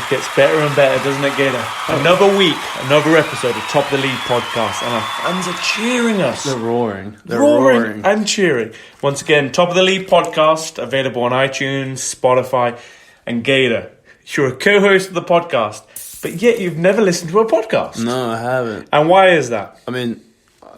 just gets better and better, doesn't it, Gator? Another week, another episode of Top of the League podcast, and our fans are cheering us. They're roaring. They're roaring and cheering. Once again, Top of the League podcast, available on iTunes, Spotify, and Gator. You're a co-host of the podcast, but yet you've never listened to a podcast. No, I haven't. And why is that? I mean,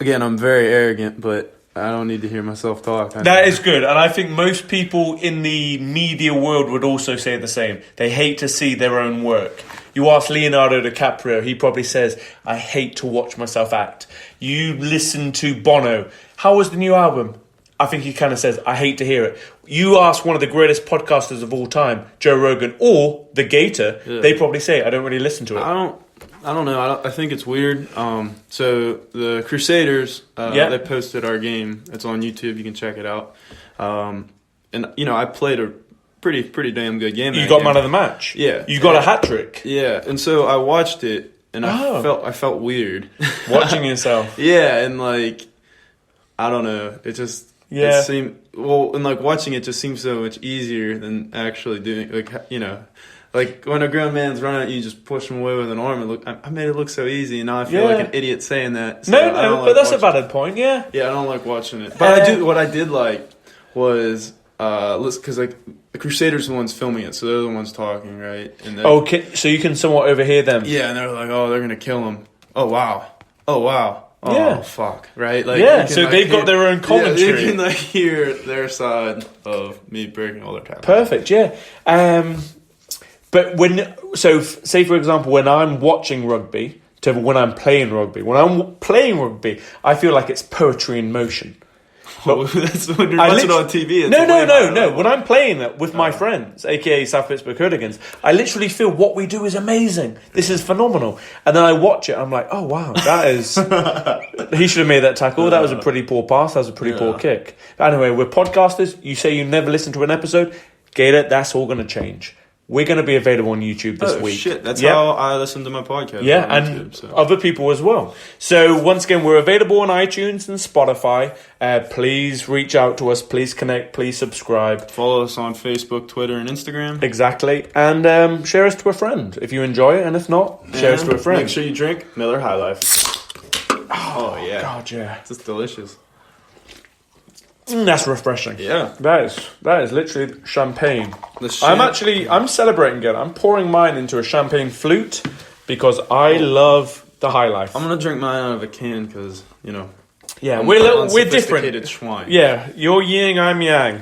again, I'm very arrogant, but I don't need to hear myself talk. That is good, and I think most people in the media world would also say the same. They hate to see their own work. You ask Leonardo DiCaprio, he probably says, I hate to watch myself act. You listen to Bono. How was the new album? I think he kind of says, I hate to hear it. You ask one of the greatest podcasters of all time, Joe Rogan, or The Gator, they probably say, I don't really listen to it. I don't know. I think it's weird. So the Crusaders, they posted our game. It's on YouTube. You can check it out. And I played a pretty damn good game. You got man of the match. Yeah, you got a hat trick. Yeah, and so I watched it, and I felt weird watching yourself. Yeah, and like I don't know. It just it seemed and like watching it just seems so much easier than actually doing. Like when a grown man's running at you, just push him away with an arm. I made it look so easy, and now I feel like an idiot saying that. So but that's a valid point. Yeah, I don't like watching it. But what I did like was because like the Crusaders are the ones filming it, so they're the ones talking, right? And so you can somewhat overhear them. Yeah, and they're like, "Oh, they're gonna kill him." Oh wow. Oh fuck! Right? Like, so they've got their own commentary. Yeah, you can hear their side of me breaking all their tackles. Perfect. Yeah. But say for example, when I'm watching rugby to when I'm playing rugby, I feel like it's poetry in motion. That's when you're watching on TV. No. When I'm playing it with my friends, aka South Pittsburgh Hooligans, I literally feel what we do is amazing. This is phenomenal. And then I watch it, I'm like, oh wow, that is... He should have made that tackle. That was a pretty poor pass. That was a pretty poor kick. But anyway, we're podcasters. You say you never listen to an episode. Gator, that's all going to change. We're going to be available on YouTube this week. Shit, that's how I listen to my podcast. Yeah, on and YouTube, other people as well. So once again, we're available on iTunes and Spotify. Please reach out to us. Please connect. Please subscribe. Follow us on Facebook, Twitter, and Instagram. Exactly. And share us to a friend if you enjoy it. And if not, share us to a friend. Make sure you drink Miller High Life. Oh yeah. God, yeah. It's just delicious. That's refreshing. Yeah. That is literally champagne. I'm celebrating it. I'm pouring mine into a champagne flute because I love the high life. I'm going to drink mine out of a can because, Yeah, we're different. Schwein. Yeah, you're yin, I'm yang.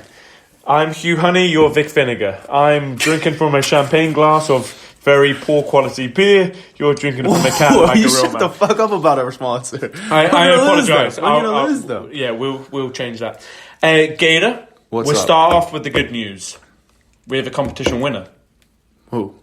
I'm Hugh Honey, you're Vic Vinegar. I'm drinking from a champagne glass of very poor quality beer. You're drinking from a can like a real shut man. the fuck up about our sponsor. I apologise. We're gonna lose though. Yeah, we'll change that. Gator, we'll start off with the good news. We have a competition winner. Who?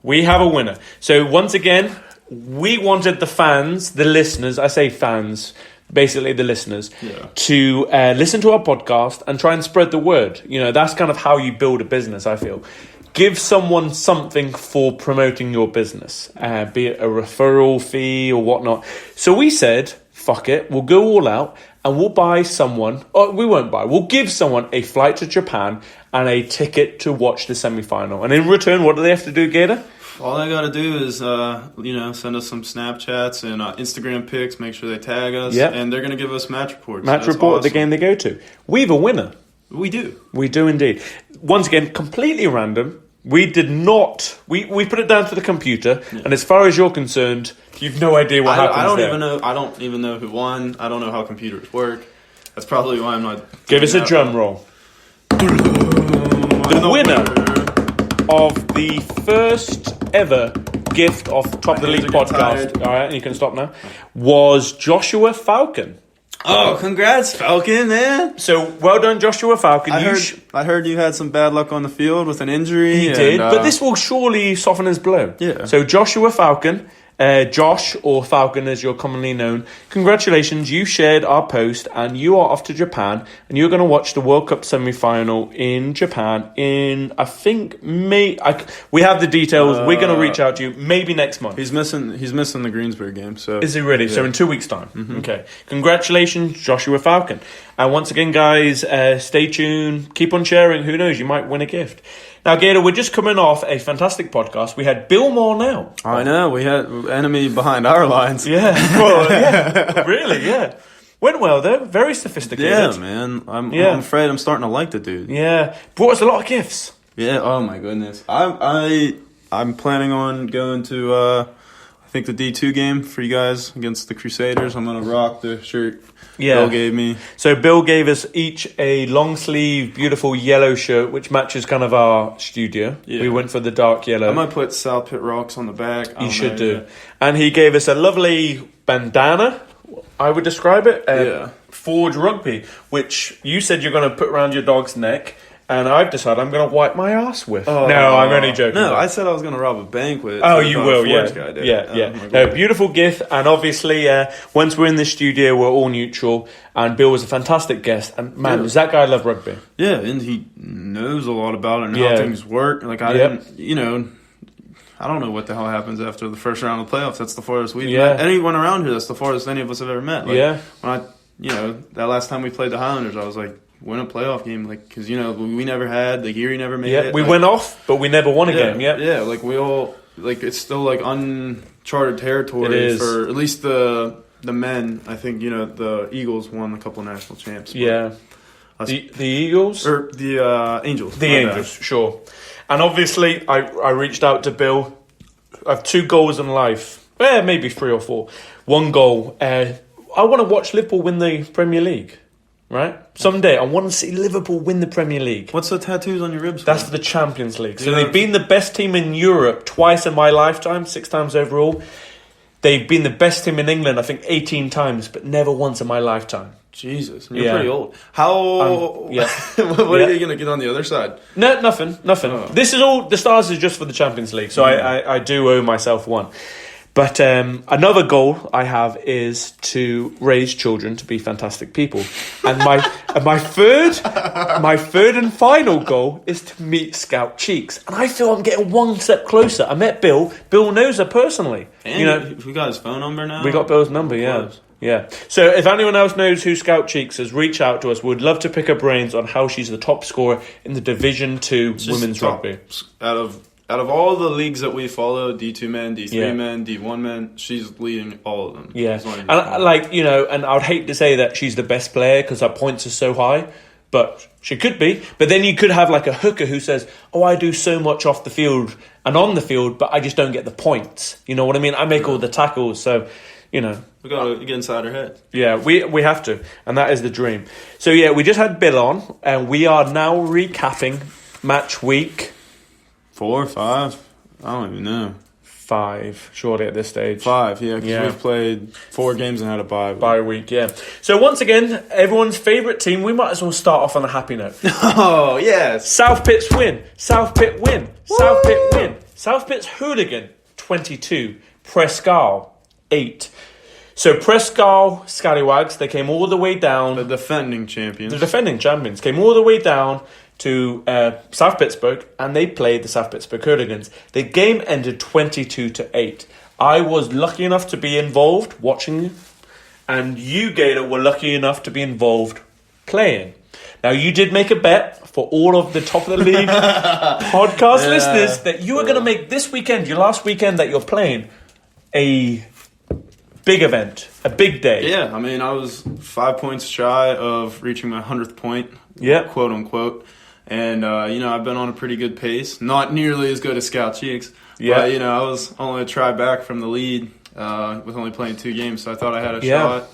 We have a winner. So once again, we wanted the fans, the listeners. I say fans. Basically the listeners, to listen to our podcast and try and spread the word. That's kind of how you build a business, I feel. Give someone something for promoting your business, be it a referral fee or whatnot. So we said, fuck it, we'll go all out and we'll buy someone, or we won't buy, we'll give someone a flight to Japan and a ticket to watch the semi-final. And in return, what do they have to do, Gator? All they got to do is, send us some Snapchats and Instagram pics, make sure they tag us, and they're going to give us match reports. Match report of the game they go to. We have a winner. We do. We do indeed. Once again, completely random. We did not... We put it down to the computer, and as far as you're concerned, you've no idea what happens I don't even know who won. I don't know how computers work. That's probably why I'm not... Give us a drum roll. The winner of the first ever gift of Top of the League podcast, all right, and you can stop now, was Joshua Falcon. Oh, congrats, Falcon, man. So, well done, Joshua Falcon. I heard you had some bad luck on the field with an injury. He did, but this will surely soften his blow. Yeah. So, Joshua Falcon, Josh, or Falcon as you're commonly known, congratulations, you shared our post and you are off to Japan and you're going to watch the World Cup semi-final in Japan in, I think, May. We have the details. We're going to reach out to you maybe next month. He's missing the Greensburg game. So is he really? Yeah. So in 2 weeks' time. Mm-hmm. Okay. Congratulations, Joshua Falcon. And once again, guys, stay tuned. Keep on sharing. Who knows? You might win a gift. Now, Gator, we're just coming off a fantastic podcast. We had Bill Moore now. I know. We had enemy behind our lines. Yeah. Well, yeah. Really, yeah. Went well, though. Very sophisticated. Yeah, man. I'm afraid I'm starting to like the dude. Yeah. Brought us a lot of gifts. Yeah. Oh, my goodness. I'm planning on going to, I think, the D2 game for you guys against the Crusaders. I'm going to rock the shirt Bill gave me. So Bill gave us each a long sleeve, beautiful yellow shirt, which matches kind of our studio. Yeah. We went for the dark yellow. I might put South Pit Rocks on the back. You should do. Yeah. And he gave us a lovely bandana, I would describe it. Forge Rugby, which you said you're going to put around your dog's neck. And I've decided I'm going to wipe my ass with. No, I'm only joking. No, I said I was going to rob a bank with. Oh, you will, yeah. No, beautiful gift. And obviously, once we're in the studio, we're all neutral. And Bill was a fantastic guest. And man, does that guy love rugby? Yeah, and he knows a lot about it and how things work. Like, I didn't, I don't know what the hell happens after the first round of playoffs. That's the farthest we've met. Anyone around here, that's the farthest any of us have ever met. Like, when that last time we played the Highlanders, I was like, win a playoff game, like, because we never had, like, Erie never made it. We went off, but we never won a game. Like, we all, like, it's still like uncharted territory for at least the men. I think the Eagles won a couple of national champs. Yeah, the Eagles or the Angels. The Angels, sure. And obviously, I reached out to Bill. I have 2 goals in life, maybe 3 or 4. 1 goal. I want to watch Liverpool win the Premier League. Right? Someday, I want to see Liverpool win the Premier League. What's the tattoos on your ribs? That's for the Champions League. So they've been the best team in Europe twice in my lifetime, 6 times overall. They've been the best team in England, I think, 18 times, but never once in my lifetime. Jesus, you're pretty old. How? What are you going to get on the other side? No, nothing. Oh. This is all, the stars is just for the Champions League, so I do owe myself one. But another goal I have is to raise children to be fantastic people, and my third and final goal is to meet Scout Cheeks, and I feel I'm getting one step closer. I met Bill. Bill knows her personally. And we got his phone number now. We got Bill's number. Yeah. So if anyone else knows who Scout Cheeks is, reach out to us. We'd love to pick her brains on how she's the top scorer in the Division 2 women's rugby. Out of all the leagues that we follow, D2 men, D3 men, D1 men, she's leading all of them. Yeah. And and I would hate to say that she's the best player because her points are so high, but she could be. But then you could have like a hooker who says, I do so much off the field and on the field, but I just don't get the points. You know what I mean? I make all the tackles, so, we got to get inside her head. Yeah, we have to, and that is the dream. So, we just had Bill on, and we are now recapping match week 4 or 5? I don't even know. 5, surely at this stage. 5, because we've played 4 games and had a bye. Bye week, So once again, everyone's favourite team. We might as well start off on a happy note. Oh, yes. South Pitt's win. South Pitt win. Woo! South Pitt win. South Pitt's hooligan, 22. Prescal, 8. So Prescal Scallywags, they came all the way down. The defending champions. Came all the way down to South Pittsburgh, and they played the South Pittsburgh Hooligans. The game ended 22-8. I was lucky enough to be involved watching, and you, Gator, were lucky enough to be involved playing. Now, you did make a bet for all of the top of the league podcast listeners that you were going to make this weekend, your last weekend that you're playing, a big event, a big day. Yeah, I mean, I was 5 points shy of reaching my 100th point, quote unquote. And, I've been on a pretty good pace. Not nearly as good as Scout Cheeks. Yeah. But, I was only a try back from the lead with only playing 2 games. So I thought I had a shot.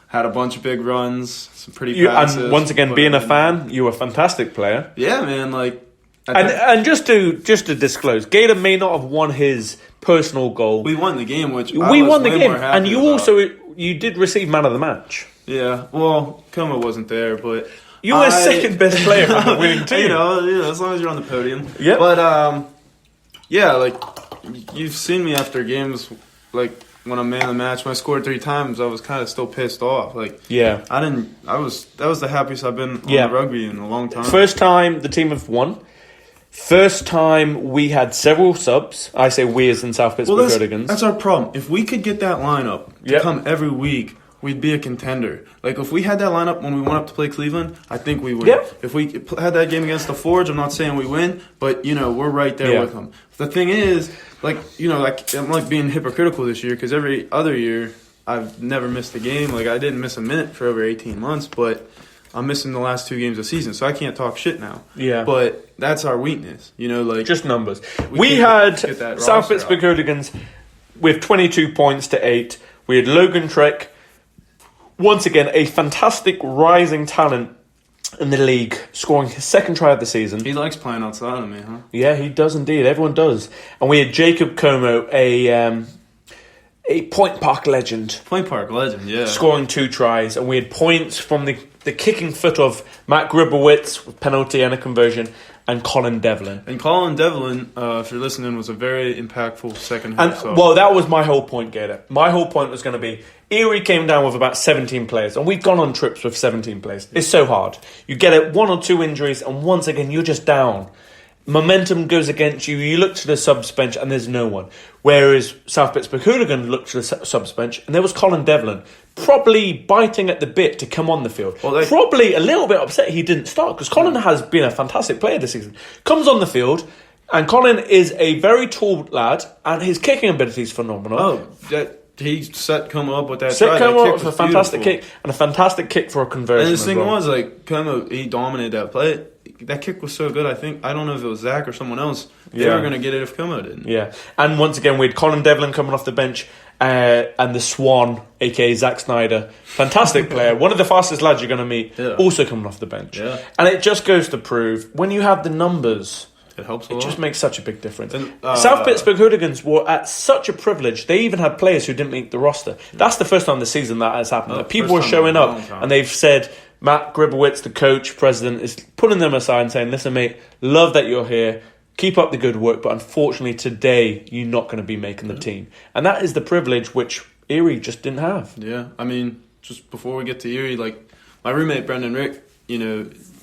Had a bunch of big runs, some pretty passes. And once again, being a fan, you were a fantastic player. Yeah, man. And just to disclose, Gator may not have won his personal goal. We won the game, and you did receive man of the match. Yeah, well, Coma wasn't there, but you were second best player on the winning team. As long as you're on the podium. Yeah. But you've seen me after games, when I'm man of the match, when I scored 3 times, I was kind of still pissed off. That was the happiest I've been on rugby in a long time. First time the team have won. First time we had several subs. I say we as in South Pittsburgh Hooligans. That's our problem. If we could get that lineup to come every week, we'd be a contender. Like, if we had that lineup when we went up to play Cleveland, I think we win. Yeah. If we had that game against the Forge, I'm not saying we win, but, we're right there with them. The thing is, I'm like being hypocritical this year because every other year I've never missed a game. Like, I didn't miss a minute for over 18 months, but I'm missing the last 2 games of the season, so I can't talk shit now. Yeah. But that's our weakness, Just numbers. We had South Pittsburgh Hooligans with 22 points to 8. We had Logan Trek, once again, a fantastic rising talent in the league, scoring his second try of the season. He likes playing outside of me, huh? Yeah, he does indeed. Everyone does. And we had Jacob Como, a Point Park legend. Point Park legend, yeah. Scoring 2 tries. And we had points from the kicking foot of Matt Gribowitz with penalty and a conversion, and Colin Devlin. And Colin Devlin, if you're listening, was a very impactful second half. Well, that was my whole point, Gator. My whole point was going to be, Erie came down with about 17 players, and we've gone on trips with 17 players. It's so hard. You get it, 1 or 2 injuries, and once again, you're just down. Momentum goes against you. You look to the subs bench, and there's no one. Whereas South Pittsburgh Hooligan looked to the subs bench, and there was Colin Devlin, probably biting at the bit to come on the field. Probably a little bit upset he didn't start, because Colin has been a fantastic player this season. Comes on the field, and Colin is a very tall lad, and his kicking ability is phenomenal. He set Como up with that try. Set Como up with a fantastic kick, and a fantastic kick for a conversion. And the thing was, Como, he dominated that play. That kick was so good, I don't know if it was Zach or someone else. They were going to get it if Como didn't. Yeah. And once again, we had Colin Devlin coming off the bench, and the Swan, a.k.a. Zach Snyder. Fantastic player. One of the fastest lads you're going to meet, also coming off the bench. Yeah. And it just goes to prove, when you have the numbers, it helps a lot. It just makes such a big difference. And, South Pittsburgh Hooligans were at such a privilege. They even had players who didn't make the roster. That's the first time this season that has happened. That people are showing up, and they've said, Matt Gribowitz, the coach, president, is pulling them aside and saying, listen, mate, love that you're here. Keep up the good work, but unfortunately today you're not going to be making the team. And that is the privilege which Erie just didn't have. Yeah, I mean, just before we get to Erie, my roommate Brendan Rick,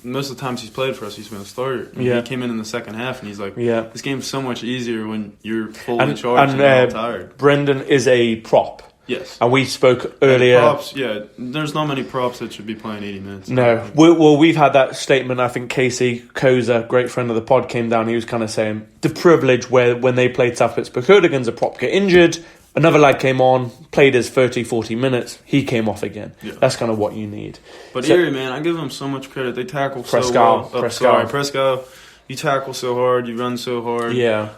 most of the times he's played for us, he's been a starter. He came in the second half, and he's like, this game's so much easier when you're fully charged and you're tired. Brendan is a prop. Yes. And we spoke earlier. Props, there's not many props that should be playing 80 minutes. No. Well, we've had that statement. I think Casey Koza, great friend of the pod, came down. He was kind of saying the privilege where when they played South Pittsburgh Hooligans, a prop get injured. Another lad came on, played his 30, 40 minutes. He came off again. Yeah. That's kind of what you need. But Erie, man, I give them so much credit. They tackle so well. Prescott. You tackle so hard, you run so hard. Yeah.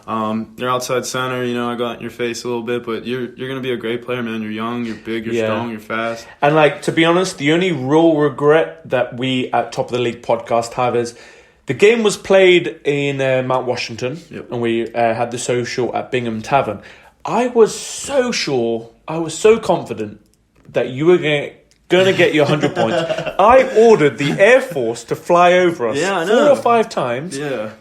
They're outside center, I got in your face a little bit, but you're going to be a great player, man. You're young, you're big, you're strong, you're fast. And, to be honest, the only real regret that we at Top of the League podcast have is the game was played in Mount Washington, and we had the social at Bingham Tavern. I was so sure, I was so confident that you were going to get your 100 points. I ordered the Air Force to fly over us 4 or 5 times. Yeah.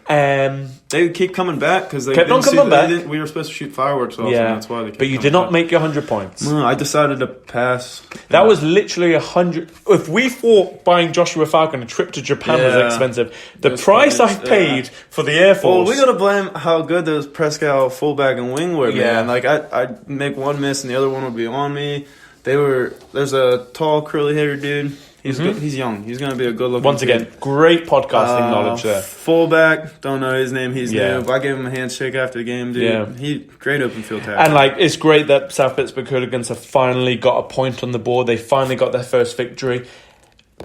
They keep coming back because they kept on coming back. We were supposed to shoot fireworks off, and that's why they kept But you did not make your 100 points. No, I decided to pass. That was literally 100. If we thought buying Joshua Falcon a trip to Japan was expensive, the price I paid for the Air Force. Well, we got to blame how good those Prescott fullback and wing were, man. I'd make one miss and the other one would be on me. There's a tall, curly-haired dude. He's good. He's young. He's going to be a good-looking Once again, great podcasting knowledge there. Fullback, don't know his name. He's new. But I gave him a handshake after the game, dude. Yeah. He great open field tackle. And it's great that South Pittsburgh Hooligans have finally got a point on the board. They finally got their first victory.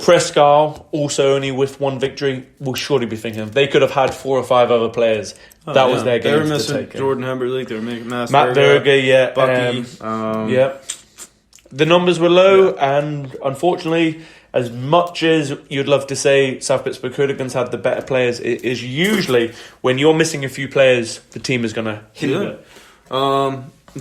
Prescott, also only with 1 victory, will surely be thinking they could have had 4 or 5 other players. That was their game. They were missing Jordan Hemberly. They were making Matt Berger, Bucky. The numbers were low, and unfortunately, as much as you'd love to say South Pittsburgh Hooligans had the better players, it is usually when you're missing a few players, the team is going to hinder it.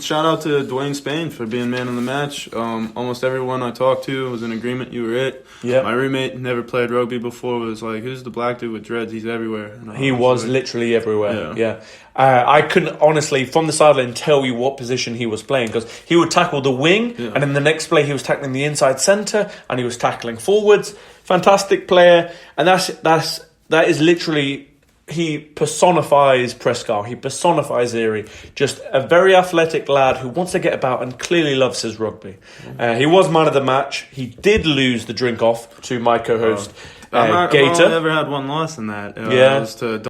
Shout out to Dwayne Spain for being man of the match. Almost everyone I talked to was in agreement you were it. Yep. My roommate never played rugby before. Was like, who's the black dude with dreads? He's everywhere. He was literally everywhere. Yeah. I couldn't honestly, from the sideline, tell you what position he was playing because he would tackle the wing, and in the next play he was tackling the inside centre, and he was tackling forwards. Fantastic player, and that is literally he personifies Prescott. He personifies Erie. Just a very athletic lad who wants to get about and clearly loves his rugby. He was man of the match. He did lose the drink off to my co-host, Gator. I've only ever had one loss in that. It was to